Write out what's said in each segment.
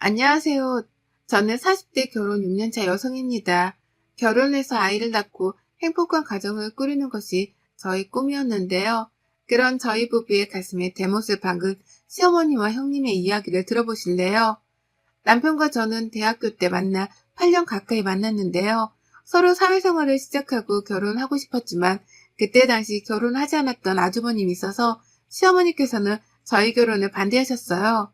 안녕하세요. 저는 40대 결혼 6년차 여성입니다. 결혼해서 아이를 낳고 행복한 가정을 꾸리는 것이 저희 꿈이었는데요. 그런 저희 부부의 가슴에 대못을 박은 시어머니와 형님의 이야기를 들어보실래요? 남편과 저는 대학교 때 만나 8년 가까이 만났는데요. 서로 사회생활을 시작하고 결혼하고 싶었지만 그때 당시 결혼하지 않았던 아주버님이 있어서 시어머니께서는 저희 결혼을 반대하셨어요.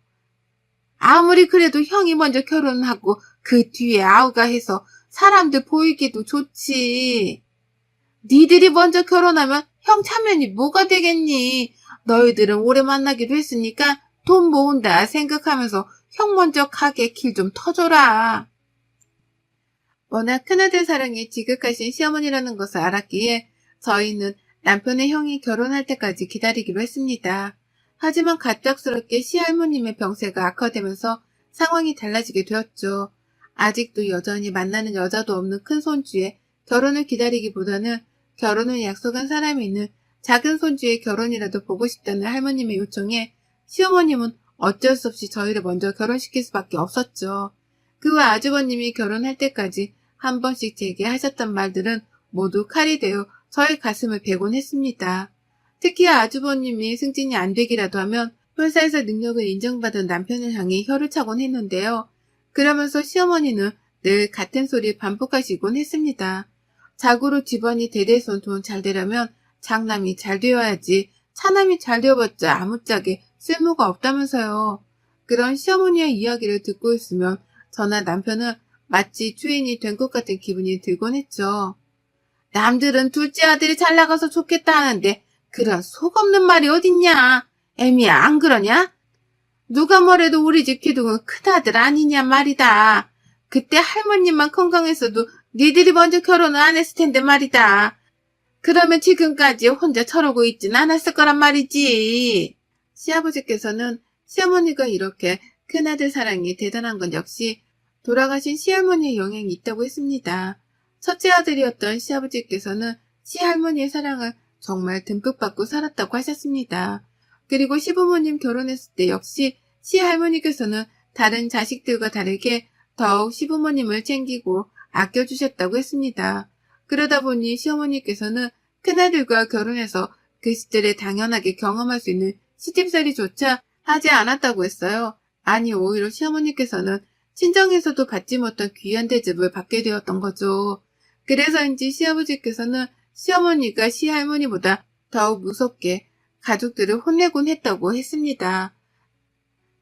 아무리 그래도 형이 먼저 결혼하고 그 뒤에 아우가 해서 사람들 보이기도 좋지. 니들이 먼저 결혼하면 형 차면이 뭐가 되겠니? 너희들은 오래 만나기로 했으니까 돈 모은다 생각하면서 형 먼저 가게 길 좀 터줘라. 워낙 큰아들 사랑이 지극하신 시어머니라는 것을 알았기에 저희는 남편의 형이 결혼할 때까지 기다리기로 했습니다. 하지만 갑작스럽게 시할머님의 병세가 악화되면서 상황이 달라지게 되었죠. 아직도 여전히 만나는 여자도 없는 큰 손주의 결혼을 기다리기보다는 결혼을 약속한 사람이 있는 작은 손주의 결혼이라도 보고 싶다는 할머님의 요청에 시어머님은 어쩔 수 없이 저희를 먼저 결혼시킬 수밖에 없었죠. 그와 아주버님이 결혼할 때까지 한 번씩 제게 하셨던 말들은 모두 칼이 되어 저의 가슴을 베곤 했습니다. 특히 아주버님이 승진이 안 되기라도 하면 회사에서 능력을 인정받은 남편을 향해 혀를 차곤 했는데요. 그러면서 시어머니는 늘 같은 소리를 반복하시곤 했습니다. 자고로 집안이 대대손 돈 잘 되려면 장남이 잘 되어야지 차남이 잘 되어봤자 아무짝에 쓸모가 없다면서요. 그런 시어머니의 이야기를 듣고 있으면 저나 남편은 마치 주인이 된 것 같은 기분이 들곤 했죠. 남들은 둘째 아들이 잘 나가서 좋겠다 하는데 그런 속 없는 말이 어딨냐? 애미야, 안 그러냐? 누가 뭐래도 우리 집 기둥은 큰아들 아니냐 말이다. 그때 할머님만 건강했어도 니들이 먼저 결혼을 안 했을 텐데 말이다. 그러면 지금까지 혼자 저러고 있진 않았을 거란 말이지. 시아버지께서는 시어머니가 이렇게 큰아들 사랑이 대단한 건 역시 돌아가신 시할머니의 영향이 있다고 했습니다. 첫째 아들이었던 시아버지께서는 시할머니의 사랑을 정말 듬뿍 받고 살았다고 하셨습니다. 그리고 시부모님 결혼했을 때 역시 시할머니께서는 다른 자식들과 다르게 더욱 시부모님을 챙기고 아껴주셨다고 했습니다. 그러다 보니 시어머니께서는 큰아들과 결혼해서 그 시절에 당연하게 경험할 수 있는 시집살이조차 하지 않았다고 했어요. 아니, 오히려 시어머니께서는 친정에서도 받지 못한 귀한 대접을 받게 되었던 거죠. 그래서인지 시아버지께서는 시어머니가 시할머니보다 더욱 무섭게 가족들을 혼내곤 했다고 했습니다.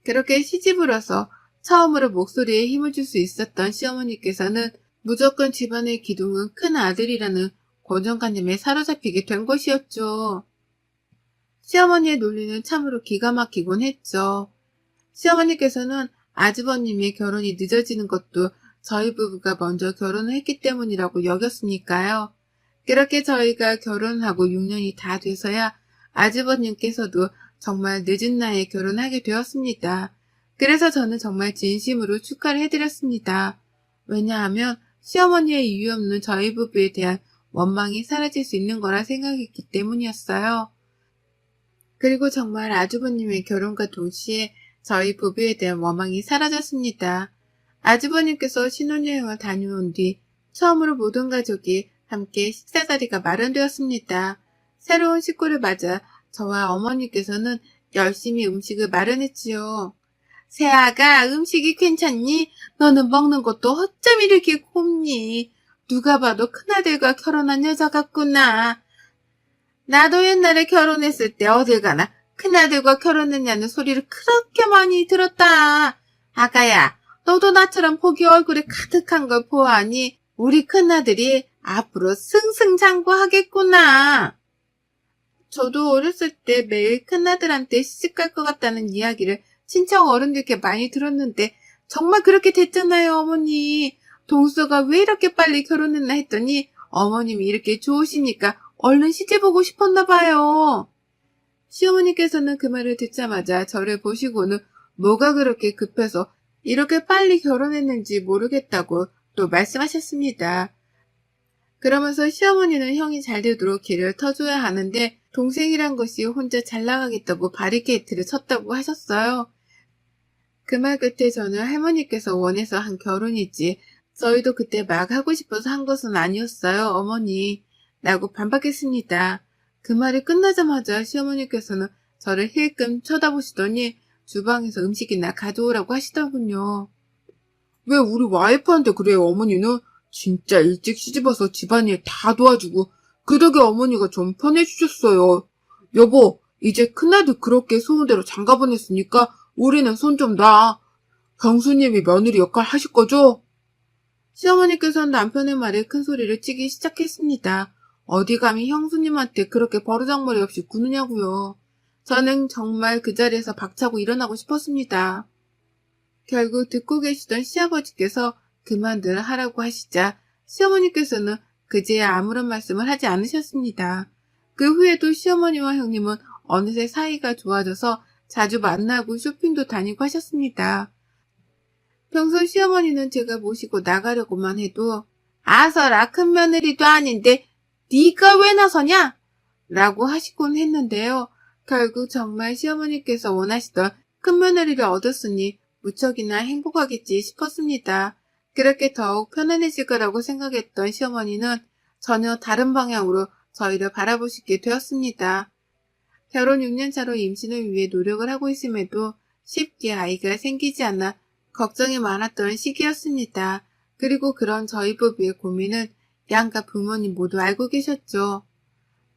그렇게 시집을 와서 처음으로 목소리에 힘을 줄 수 있었던 시어머니께서는 무조건 집안의 기둥은 큰 아들이라는 고정관념에 사로잡히게 된 것이었죠. 시어머니의 논리는 참으로 기가 막히곤 했죠. 시어머니께서는 아주버님의 결혼이 늦어지는 것도 저희 부부가 먼저 결혼을 했기 때문이라고 여겼으니까요. 그렇게 저희가 결혼하고 6년이 다 돼서야 아주버님께서도 정말 늦은 나이에 결혼하게 되었습니다. 그래서 저는 정말 진심으로 축하를 해드렸습니다. 왜냐하면 시어머니의 이유 없는 저희 부부에 대한 원망이 사라질 수 있는 거라 생각했기 때문이었어요. 그리고 정말 아주버님의 결혼과 동시에 저희 부부에 대한 원망이 사라졌습니다. 아주버님께서 신혼여행을 다녀온 뒤 처음으로 모든 가족이 함께 식사 자리가 마련되었습니다. 새로운 식구를 맞아 저와 어머니께서는 열심히 음식을 마련했지요. 새아가 음식이 괜찮니? 너는 먹는 것도 어쩜 이렇게 곱니? 누가 봐도 큰아들과 결혼한 여자 같구나. 나도 옛날에 결혼했을 때 어딜 가나 큰아들과 결혼했냐는 소리를 그렇게 많이 들었다. 아가야, 너도 나처럼 복이 얼굴에 가득한 걸 보아하니 우리 큰아들이 앞으로 승승장구하겠구나. 저도 어렸을 때 매일 큰아들한테 시집갈 것 같다는 이야기를 친척 어른들께 많이 들었는데 정말 그렇게 됐잖아요, 어머니. 동서가 왜 이렇게 빨리 결혼했나 했더니 어머님이 이렇게 좋으시니까 얼른 시집오고 싶었나 봐요. 시어머니께서는 그 말을 듣자마자 저를 보시고는 뭐가 그렇게 급해서 이렇게 빨리 결혼했는지 모르겠다고 또 말씀하셨습니다. 그러면서 시어머니는 형이 잘 되도록 길을 터줘야 하는데 동생이란 것이 혼자 잘 나가겠다고 바리케이트를 쳤다고 하셨어요. 그 말 끝에 저는 할머니께서 원해서 한 결혼이지 저희도 그때 막 하고 싶어서 한 것은 아니었어요, 어머니. 라고 반박했습니다. 그 말이 끝나자마자 시어머니께서는 저를 힐끔 쳐다보시더니 주방에서 음식이나 가져오라고 하시더군요. 왜 우리 와이프한테 그래요, 어머니는? 진짜 일찍 시집와서 집안일 다 도와주고 그 덕에 어머니가 좀 편해지셨어요. 여보, 이제 큰아들 그렇게 소문대로 장가 보냈으니까 우리는 손 좀 놔. 형수님이 며느리 역할 하실 거죠? 시어머니께서는 남편의 말에 큰 소리를 치기 시작했습니다. 어디 감히 형수님한테 그렇게 버르장머리 없이 구느냐고요. 저는 정말 그 자리에서 박차고 일어나고 싶었습니다. 결국 듣고 계시던 시아버지께서 그만들 하라고 하시자 시어머니께서는 그제야 아무런 말씀을 하지 않으셨습니다. 그 후에도 시어머니와 형님은 어느새 사이가 좋아져서 자주 만나고 쇼핑도 다니고 하셨습니다. 평소 시어머니는 제가 모시고 나가려고만 해도 아서라 큰 며느리도 아닌데 네가 왜 나서냐? 라고 하시곤 했는데요. 결국 정말 시어머니께서 원하시던 큰 며느리를 얻었으니 무척이나 행복하겠지 싶었습니다. 그렇게 더욱 편안해질 거라고 생각했던 시어머니는 전혀 다른 방향으로 저희를 바라보시게 되었습니다. 결혼 6년 차로 임신을 위해 노력을 하고 있음에도 쉽게 아이가 생기지 않아 걱정이 많았던 시기였습니다. 그리고 그런 저희 부부의 고민은 양가 부모님 모두 알고 계셨죠.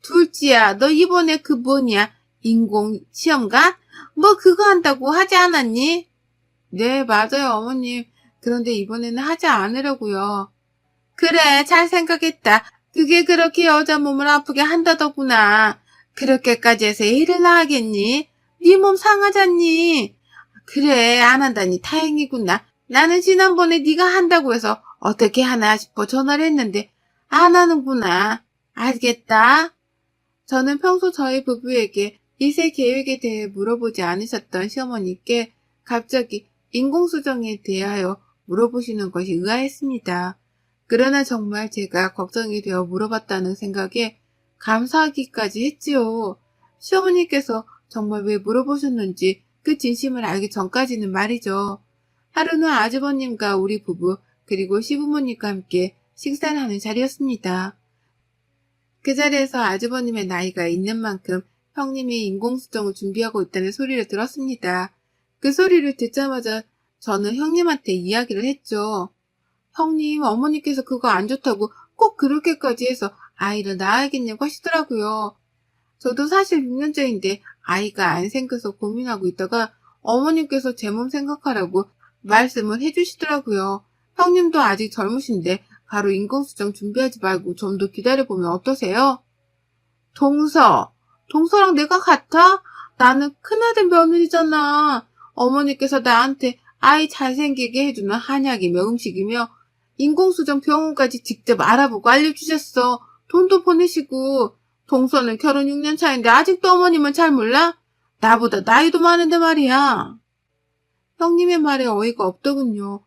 둘째야, 너 이번에 그 뭐냐? 인공 시험관? 뭐 그거 한다고 하지 않았니? 네, 맞아요, 어머님. 그런데 이번에는 하지 않으려고요. 그래, 잘 생각했다. 그게 그렇게 여자 몸을 아프게 한다더구나. 그렇게까지 해서 일을 나가겠니? 네 몸 상하잖니. 그래, 안 한다니 다행이구나. 나는 지난번에 네가 한다고 해서 어떻게 하나 싶어 전화를 했는데 안 하는구나. 알겠다. 저는 평소 저희 부부에게 이세 계획에 대해 물어보지 않으셨던 시어머니께 갑자기 인공수정에 대하여 물어보시는 것이 의아했습니다. 그러나 정말 제가 걱정이 되어 물어봤다는 생각에 감사하기까지 했지요. 시어머니께서 정말 왜 물어보셨는지 그 진심을 알기 전까지는 말이죠. 하루는 아주버님과 우리 부부 그리고 시부모님과 함께 식사를 하는 자리였습니다. 그 자리에서 아주버님의 나이가 있는 만큼 형님이 인공수정을 준비하고 있다는 소리를 들었습니다. 그 소리를 듣자마자 저는 형님한테 이야기를 했죠. 형님, 어머니께서 그거 안 좋다고 꼭 그렇게까지 해서 아이를 낳아야겠냐고 하시더라고요. 저도 사실 6년째인데 아이가 안 생겨서 고민하고 있다가 어머님께서 제 몸 생각하라고 말씀을 해주시더라고요. 형님도 아직 젊으신데 바로 인공수정 준비하지 말고 좀 더 기다려보면 어떠세요? 동서랑 내가 같아? 나는 큰아들 며느리잖아. 어머니께서 나한테 아이 잘생기게 해주는 한약이며 음식이며 인공수정 병원까지 직접 알아보고 알려주셨어. 돈도 보내시고. 동서는 결혼 6년 차인데 아직도 어머님은 잘 몰라? 나보다 나이도 많은데 말이야. 형님의 말에 어이가 없더군요.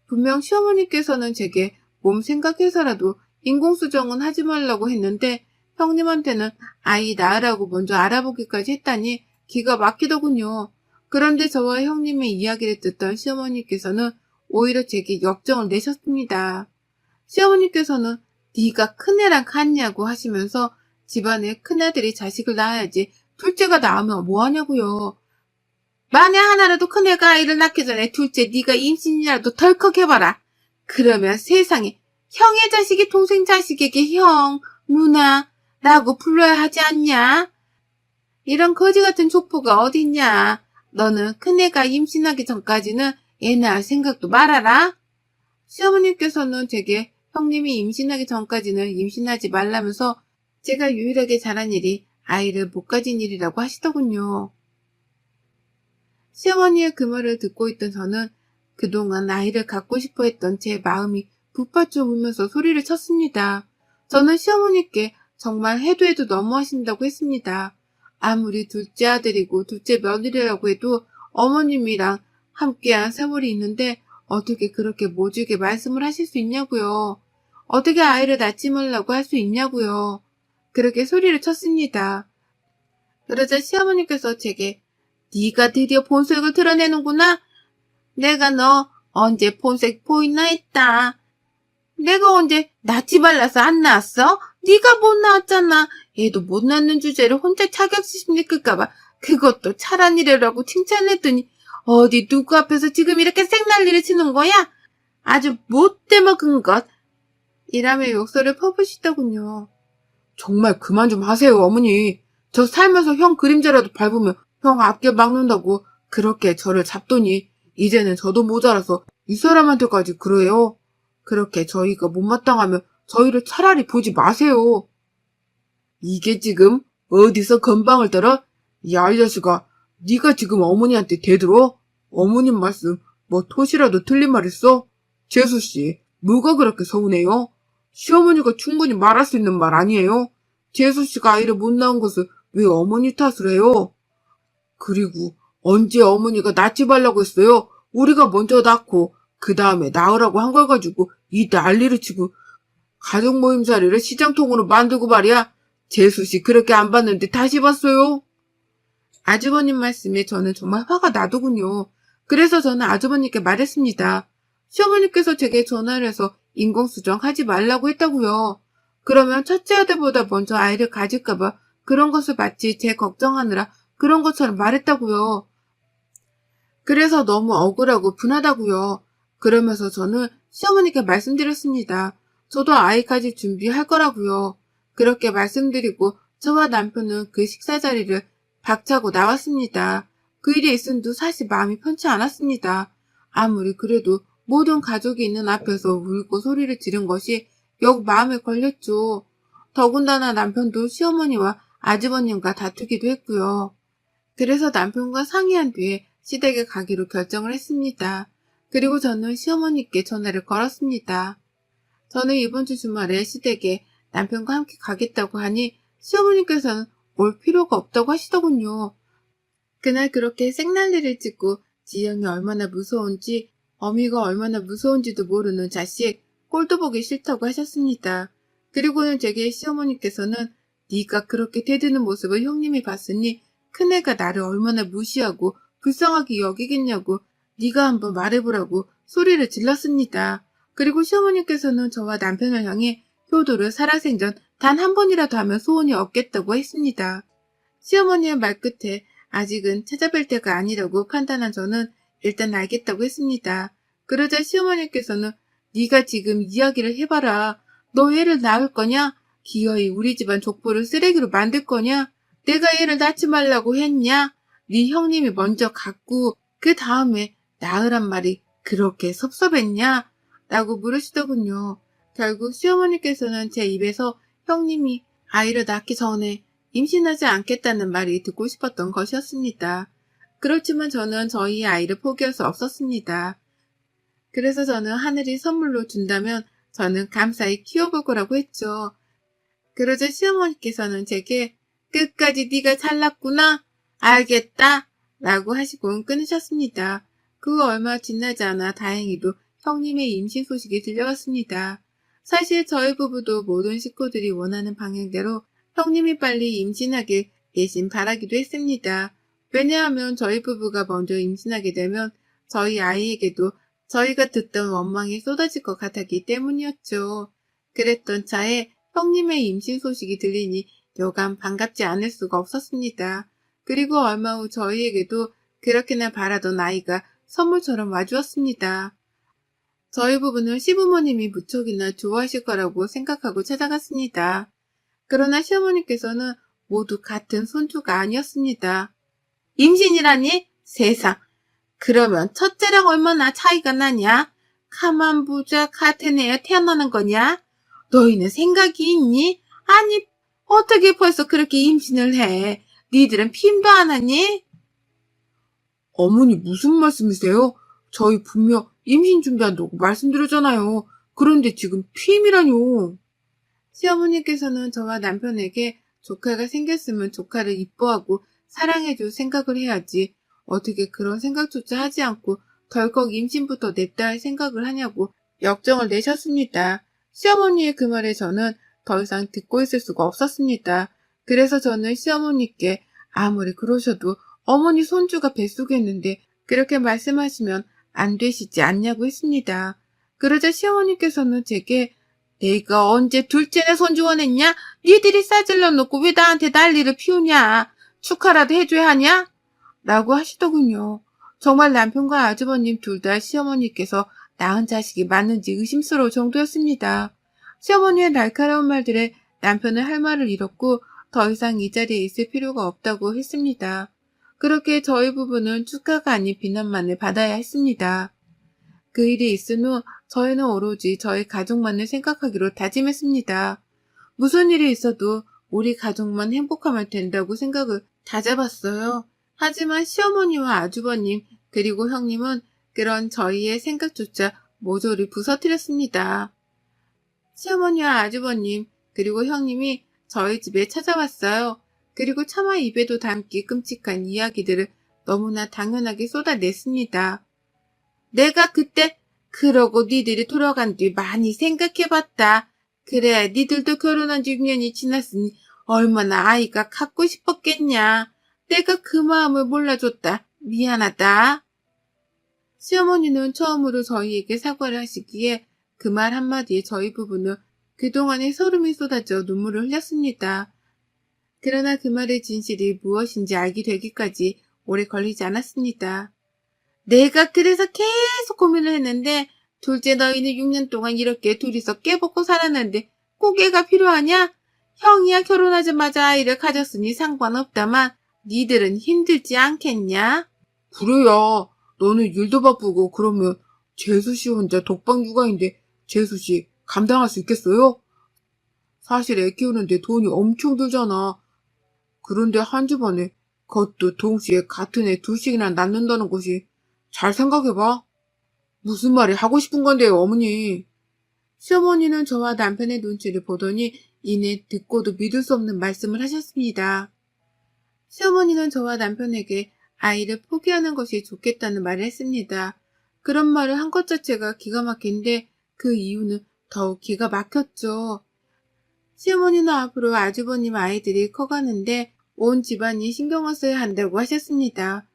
분명 시어머니께서는 제게 몸 생각해서라도 인공수정은 하지 말라고 했는데 형님한테는 아이 낳으라고 먼저 알아보기까지 했다니 기가 막히더군요. 그런데 저와 형님의 이야기를 듣던 시어머니께서는 오히려 제게 역정을 내셨습니다. 시어머니께서는 네가 큰애랑 같냐고 하시면서 집안에 큰아들이 자식을 낳아야지 둘째가 낳으면 뭐하냐고요. 만에 하나라도 큰애가 아이를 낳기 전에 둘째 네가 임신이라도 덜컥 해봐라. 그러면 세상에 형의 자식이 동생 자식에게 형, 누나 라고 불러야 하지 않냐? 이런 거지 같은 족보가 어딨냐? 너는 큰애가 임신하기 전까지는 애 낳을 생각도 말아라. 시어머니께서는 제게 형님이 임신하기 전까지는 임신하지 말라면서 제가 유일하게 잘한 일이 아이를 못 가진 일이라고 하시더군요. 시어머니의 그 말을 듣고 있던 저는 그동안 아이를 갖고 싶어 했던 제 마음이 북받쳐 울면서 소리를 쳤습니다. 저는 시어머니께 정말 해도 너무하신다고 했습니다. 아무리 둘째 아들이고 둘째 며느리라고 해도 어머님이랑 함께한 세월이 있는데 어떻게 그렇게 모질게 말씀을 하실 수 있냐고요. 어떻게 아이를 낳지 말라고 할 수 있냐고요. 그렇게 소리를 쳤습니다. 그러자 시어머니께서 제게 네가 드디어 본색을 드러내는구나. 내가 너 언제 본색 보이나 했다. 내가 언제 낯이 발라서 안 나왔어? 네가 못 나왔잖아. 얘도 못 낳는 주제를 혼자 자격지심 느낄까봐 그것도 차란 일이라고 칭찬했더니 어디 누구 앞에서 지금 이렇게 생난리를 치는 거야? 아주 못돼 먹은 것. 이라며 욕설을 퍼부시더군요. 정말 그만 좀 하세요, 어머니. 저 살면서 형 그림자라도 밟으면 형 앞길 막는다고 그렇게 저를 잡더니 이제는 저도 모자라서 이 사람한테까지 그래요. 그렇게 저희가 못마땅하면 저희를 차라리 보지 마세요. 이게 지금 어디서 건방을 떨어? 야, 이 자식아, 네가 지금 어머니한테 대들어? 어머님 말씀 뭐 토시라도 틀린 말 있어? 재수씨, 뭐가 그렇게 서운해요? 시어머니가 충분히 말할 수 있는 말 아니에요? 재수씨가 아이를 못 낳은 것을 왜 어머니 탓을 해요? 그리고 언제 어머니가 낳지 말라고 했어요? 우리가 먼저 낳고 그 다음에 낳으라고 한 걸 가지고 이 난리를 치고 가족 모임자리를 시장통으로 만들고 말이야. 재수씨 그렇게 안 봤는데 다시 봤어요? 아주버님 말씀에 저는 정말 화가 나더군요. 그래서 저는 아주버님께 말했습니다. 시어머니께서 제게 전화를 해서 인공수정 하지 말라고 했다고요. 그러면 첫째 아들보다 먼저 아이를 가질까봐 그런 것을 마치 제 걱정하느라 그런 것처럼 말했다고요. 그래서 너무 억울하고 분하다고요. 그러면서 저는 시어머니께 말씀드렸습니다. 저도 아이 가질 준비할 거라고요. 그렇게 말씀드리고 저와 남편은 그 식사 자리를 박차고 나왔습니다. 그 일이 있은도 사실 마음이 편치 않았습니다. 아무리 그래도 모든 가족이 있는 앞에서 울고 소리를 지른 것이 역 마음에 걸렸죠. 더군다나 남편도 시어머니와 아주버님과 다투기도 했고요. 그래서 남편과 상의한 뒤에 시댁에 가기로 결정을 했습니다. 그리고 저는 시어머니께 전화를 걸었습니다. 저는 이번 주 주말에 시댁에 남편과 함께 가겠다고 하니 시어머니께서는 올 필요가 없다고 하시더군요. 그날 그렇게 생난리를 찍고 지영이 얼마나 무서운지 어미가 얼마나 무서운지도 모르는 자식 꼴도 보기 싫다고 하셨습니다. 그리고는 제게 시어머니께서는 네가 그렇게 대드는 모습을 형님이 봤으니 큰애가 나를 얼마나 무시하고 불쌍하게 여기겠냐고 네가 한번 말해보라고 소리를 질렀습니다. 그리고 시어머니께서는 저와 남편을 향해 효도를 살아생전 단 한 번이라도 하면 소원이 없겠다고 했습니다. 시어머니의 말끝에 아직은 찾아뵐 때가 아니라고 판단한 저는 일단 알겠다고 했습니다. 그러자 시어머니께서는 네가 지금 이야기를 해봐라. 너 애를 낳을 거냐? 기어이 우리 집안 족보를 쓰레기로 만들 거냐? 내가 애를 낳지 말라고 했냐? 네 형님이 먼저 갖고 그 다음에 낳으란 말이 그렇게 섭섭했냐? 라고 물으시더군요. 결국 시어머니께서는 제 입에서 형님이 아이를 낳기 전에 임신하지 않겠다는 말이 듣고 싶었던 것이었습니다. 그렇지만 저는 저희 아이를 포기할 수 없었습니다. 그래서 저는 하늘이 선물로 준다면 저는 감사히 키워볼 거라고 했죠. 그러자 시어머니께서는 제게 끝까지 네가 잘났구나. 알겠다. 라고 하시고 끊으셨습니다. 그 얼마 지나지 않아 다행히도 형님의 임신 소식이 들려왔습니다. 사실 저희 부부도 모든 식구들이 원하는 방향대로 형님이 빨리 임신하길 대신 바라기도 했습니다. 왜냐하면 저희 부부가 먼저 임신하게 되면 저희 아이에게도 저희가 듣던 원망이 쏟아질 것 같았기 때문이었죠. 그랬던 차에 형님의 임신 소식이 들리니 여간 반갑지 않을 수가 없었습니다. 그리고 얼마 후 저희에게도 그렇게나 바라던 아이가 선물처럼 와주었습니다. 저희 부부는 시부모님이 무척이나 좋아하실 거라고 생각하고 찾아갔습니다. 그러나 시어머니께서는 모두 같은 손주가 아니었습니다. 임신이라니? 세상. 그러면 첫째랑 얼마나 차이가 나냐? 가만 보자 같은 애에 태어나는 거냐? 너희는 생각이 있니? 아니, 어떻게 벌써 그렇게 임신을 해? 니들은 핌도 안 하니? 어머니 무슨 말씀이세요? 저희 분명 임신 준비한다고 말씀드렸잖아요. 그런데 지금 쉼이라뇨. 시어머니께서는 저와 남편에게 조카가 생겼으면 조카를 이뻐하고 사랑해줄 생각을 해야지 어떻게 그런 생각조차 하지 않고 덜컥 임신부터 냅다 할 생각을 하냐고 역정을 내셨습니다. 시어머니의 그 말에 저는 더 이상 듣고 있을 수가 없었습니다. 그래서 저는 시어머니께 아무리 그러셔도 어머니 손주가 뱃속에 있는데 그렇게 말씀하시면 안 되시지 않냐고 했습니다. 그러자 시어머니께서는 제게 내가 언제 둘째나 손주원했냐? 니들이 싸질러 놓고 왜 나한테 난리를 피우냐? 축하라도 해줘야 하냐? 라고 하시더군요. 정말 남편과 아주버님 둘 다 시어머니께서 낳은 자식이 맞는지 의심스러울 정도였습니다. 시어머니의 날카로운 말들에 남편은 할 말을 잃었고 더 이상 이 자리에 있을 필요가 없다고 했습니다. 그렇게 저희 부부는 축하가 아닌 비난만을 받아야 했습니다. 그 일이 있은 후 저희는 오로지 저희 가족만을 생각하기로 다짐했습니다. 무슨 일이 있어도 우리 가족만 행복하면 된다고 생각을 다잡았어요. 하지만 시어머니와 아주버님 그리고 형님은 그런 저희의 생각조차 모조리 부서뜨렸습니다. 시어머니와 아주버님 그리고 형님이 저희 집에 찾아왔어요. 그리고 차마 입에도 담기 끔찍한 이야기들을 너무나 당연하게 쏟아냈습니다. 내가 그때 그러고 니들이 돌아간 뒤 많이 생각해봤다. 그래 니들도 결혼한 지 6년이 지났으니 얼마나 아이가 갖고 싶었겠냐. 내가 그 마음을 몰라줬다. 미안하다. 시어머니는 처음으로 저희에게 사과를 하시기에 그 말 한마디에 저희 부부는 그동안의 소름이 쏟아져 눈물을 흘렸습니다. 그러나 그 말의 진실이 무엇인지 알게 되기까지 오래 걸리지 않았습니다. 내가 그래서 계속 고민을 했는데 둘째 너희는 6년 동안 이렇게 둘이서 깨벗고 살았는데 꼭 애가 필요하냐? 형이야 결혼하자마자 아이를 가졌으니 상관없다만 니들은 힘들지 않겠냐? 그래야 너는 일도 바쁘고 그러면 재수씨 혼자 독방 육아인데 재수씨 감당할 수 있겠어요? 사실 애 키우는데 돈이 엄청 들잖아. 그런데 한 집안에 그것도 동시에 같은 애 둘씩이나 낳는다는 것이 잘 생각해봐. 무슨 말이 하고 싶은 건데요, 어머니. 시어머니는 저와 남편의 눈치를 보더니 이내 듣고도 믿을 수 없는 말씀을 하셨습니다. 시어머니는 저와 남편에게 아이를 포기하는 것이 좋겠다는 말을 했습니다. 그런 말을 한 것 자체가 기가 막힌데 그 이유는 더욱 기가 막혔죠. 시어머니는 앞으로 아주버님 아이들이 커가는데 온 집안이 신경을 써야 한다고 하셨습니다.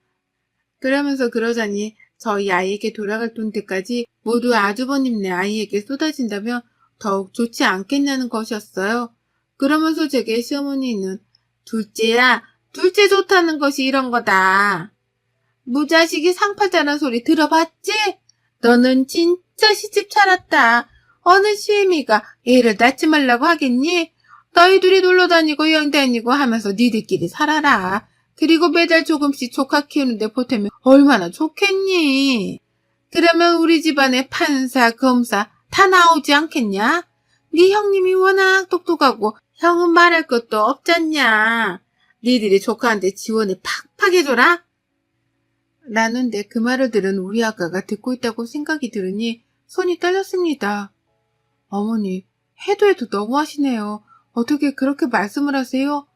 그러면서 그러자니 저희 아이에게 돌아갈 돈들까지 모두 아주버님네 아이에게 쏟아진다면 더욱 좋지 않겠냐는 것이었어요. 그러면서 제게 시어머니는 둘째야, 둘째 좋다는 것이 이런 거다. 무자식이 상팔자란 소리 들어봤지? 너는 진짜 시집 차렸다. 어느 시애미가 애를 낳지 말라고 하겠니? 너희 둘이 놀러 다니고 여행 다니고 하면서 니들끼리 살아라. 그리고 매달 조금씩 조카 키우는데 보태면 얼마나 좋겠니? 그러면 우리 집안에 판사, 검사 다 나오지 않겠냐? 네 형님이 워낙 똑똑하고 형은 말할 것도 없잖냐. 니들이 조카한테 지원을 팍팍 해줘라. 라는데 그 말을 들은 우리 아가가 듣고 있다고 생각이 들으니 손이 떨렸습니다. 어머니, 해도 너무하시네요. 어떻게 그렇게 말씀을 하세요?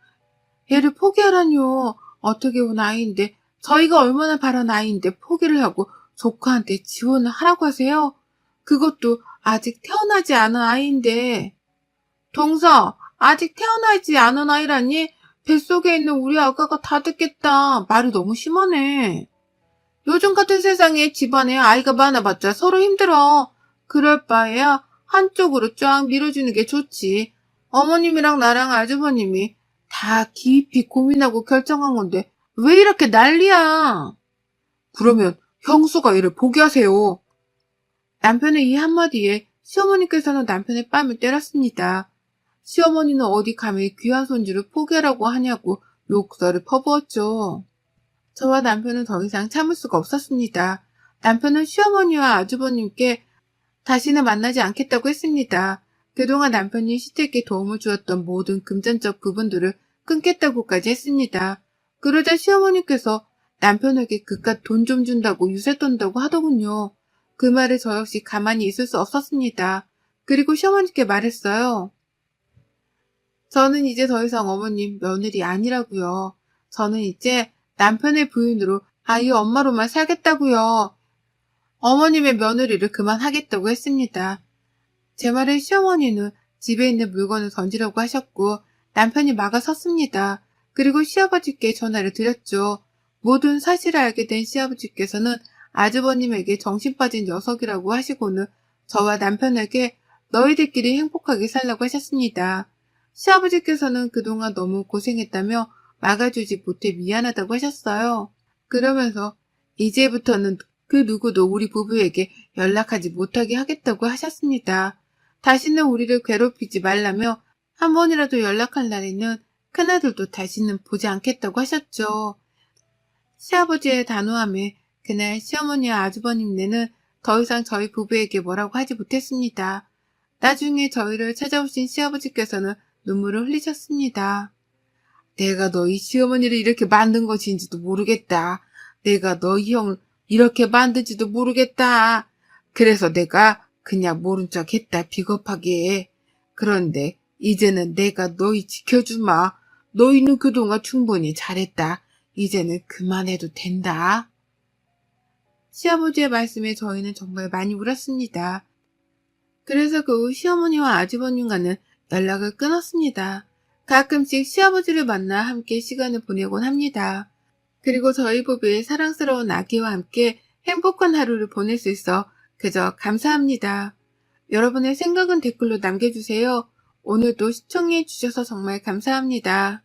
애를 포기하라뇨. 어떻게 온 아이인데 저희가 얼마나 바란 아이인데 포기를 하고 조카한테 지원을 하라고 하세요? 그것도 아직 태어나지 않은 아이인데. 동서, 아직 태어나지 않은 아이라니? 뱃속에 있는 우리 아가가 다 듣겠다. 말이 너무 심하네. 요즘 같은 세상에 집안에 아이가 많아봤자 서로 힘들어. 그럴 바에야 한쪽으로 쫙 밀어주는 게 좋지. 어머님이랑 나랑 아주버님이 다 깊이 고민하고 결정한 건데 왜 이렇게 난리야? 그러면 형수가 일을 포기하세요. 남편의 이 한마디에 시어머니께서는 남편의 뺨을 때렸습니다. 시어머니는 어디 감히 귀한 손주를 포기하라고 하냐고 욕설을 퍼부었죠. 저와 남편은 더 이상 참을 수가 없었습니다. 남편은 시어머니와 아주버님께 다시는 만나지 않겠다고 했습니다. 그동안 남편이 시댁에 도움을 주었던 모든 금전적 부분들을 끊겠다고까지 했습니다. 그러자 시어머니께서 남편에게 그깟 돈 좀 준다고 유세 떤다고 하더군요. 그 말에 저 역시 가만히 있을 수 없었습니다. 그리고 시어머니께 말했어요. 저는 이제 더 이상 어머님 며느리 아니라고요. 저는 이제 남편의 부인으로 아이 엄마로만 살겠다고요. 어머님의 며느리를 그만하겠다고 했습니다. 제 말에 시어머니는 집에 있는 물건을 던지려고 하셨고 남편이 막아섰습니다. 그리고 시아버지께 전화를 드렸죠. 모든 사실을 알게 된 시아버지께서는 아주버님에게 정신 빠진 녀석이라고 하시고는 저와 남편에게 너희들끼리 행복하게 살라고 하셨습니다. 시아버지께서는 그동안 너무 고생했다며 막아주지 못해 미안하다고 하셨어요. 그러면서 이제부터는 그 누구도 우리 부부에게 연락하지 못하게 하겠다고 하셨습니다. 다시는 우리를 괴롭히지 말라며 한 번이라도 연락할 날에는 큰아들도 다시는 보지 않겠다고 하셨죠. 시아버지의 단호함에 그날 시어머니와 아주버님네는 더 이상 저희 부부에게 뭐라고 하지 못했습니다. 나중에 저희를 찾아오신 시아버지께서는 눈물을 흘리셨습니다. 내가 너희 시어머니를 이렇게 만든 것인지도 모르겠다. 내가 너희 형을 이렇게 만든지도 모르겠다. 그래서 내가 그냥 모른 척 했다, 비겁하게. 그런데 이제는 내가 너희 지켜주마. 너희는 그동안 충분히 잘했다. 이제는 그만해도 된다. 시아버지의 말씀에 저희는 정말 많이 울었습니다. 그래서 그 후 시어머니와 아주버님과는 연락을 끊었습니다. 가끔씩 시아버지를 만나 함께 시간을 보내곤 합니다. 그리고 저희 부부의 사랑스러운 아기와 함께 행복한 하루를 보낼 수 있어 그저 감사합니다. 여러분의 생각은 댓글로 남겨주세요. 오늘도 시청해 주셔서 정말 감사합니다.